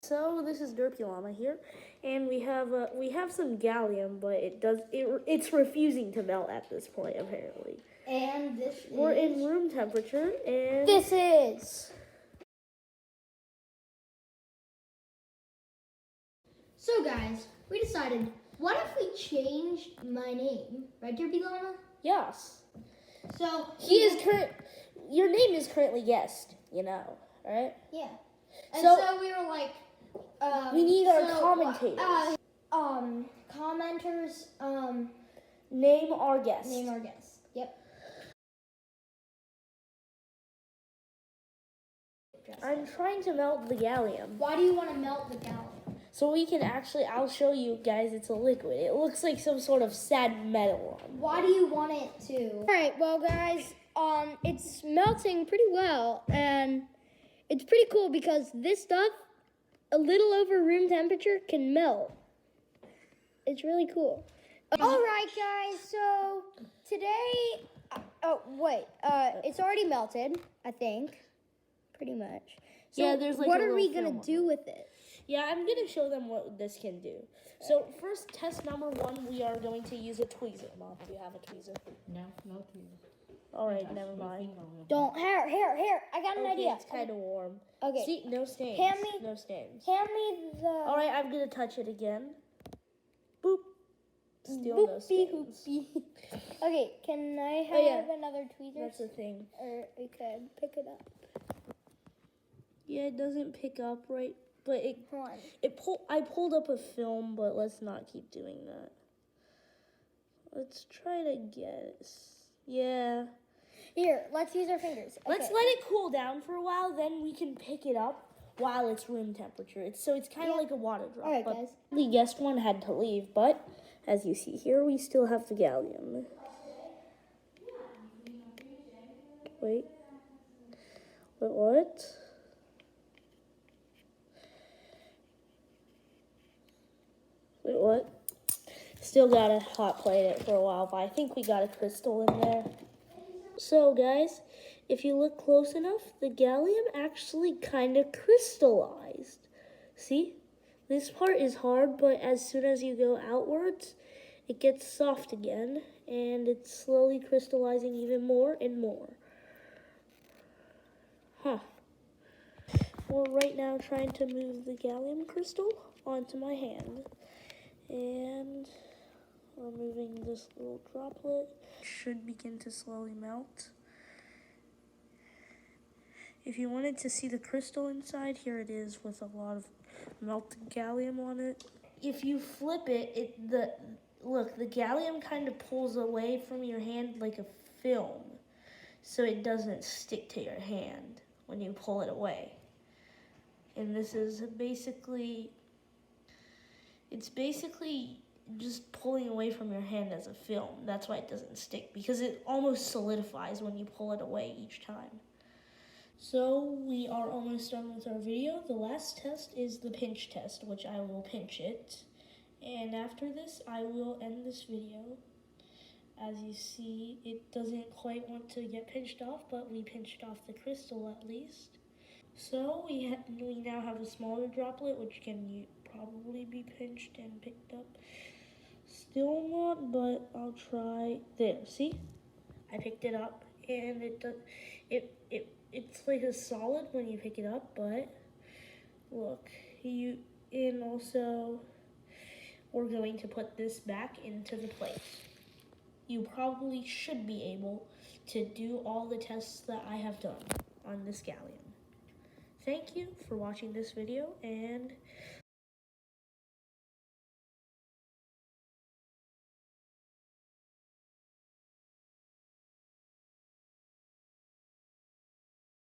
So this is Derpy Llama here, and we have some gallium, but it's refusing to melt at this point apparently. And we're in room temperature, and this is. So guys, we decided, what if we changed my name, right, Derpy Llama? Yes. So your name is currently guessed, right? Yeah. And So we were like, we need our commentators. Commenters, name our guest. Name our guest. Yep. I'm trying to melt the gallium. Why do you want to melt the gallium? So we can I'll show you guys, it's a liquid. It looks like some sort of sad metal. Why do you want it to? All right, well guys, it's melting pretty well, and it's pretty cool because this stuff, a little over room temperature, can melt. It's really cool. All right, guys, so today, it's already melted, I think, pretty much. So yeah, there's like what are we going to do with it? Yeah, I'm going to show them what this can do. So first, test number 1, we are going to use a tweezer. Mom, do you have a tweezer? No tweezer. All right, never mind. Don't, here, I got an idea. It's kind of warm. Okay. See, no stains. No stains. Hand me the... All right, I'm going to touch it again. Boop. Still no stains. Okay, can I have another tweezer? That's the thing. Or we could pick it up. Yeah, it doesn't pick up right, but I pulled up a film, but let's not keep doing that. Let's try to guess. Yeah. Here, let's use our fingers. Okay. Let's let it cool down for a while, then we can pick it up while it's room temperature. It's kind of like a water drop. All right, guys. The guest one had to leave, but as you see here, we still have the gallium. Wait, what? Wait, what? Still gotta hot plate it for a while, but I think we got a crystal in there. So guys, if you look close enough, the gallium actually kind of crystallized. See? This part is hard, but as soon as you go outwards, it gets soft again, and it's slowly crystallizing even more and more. We're right now trying to move the gallium crystal onto my hand. And we're moving this little droplet. It should begin to slowly melt. If you wanted to see the crystal inside, here it is with a lot of melted gallium on it. If you flip it, look, the gallium kind of pulls away from your hand like a film, so it doesn't stick to your hand when you pull it away. And this is basically just pulling away from your hand as a film. That's why it doesn't stick, because it almost solidifies when you pull it away each time. So we are almost done with our video. The last test is the pinch test, which I will pinch it. And after this, I will end this video. As you see, it doesn't quite want to get pinched off, but we pinched off the crystal at least. So we now have a smaller droplet, which can probably be pinched and picked up. Still not, but I'll try. There, see? I picked it up, and it's like a solid when you pick it up, but look, and also we're going to put this back into the plate. You probably should be able to do all the tests that I have done on this gallium. Thank you for watching this video, and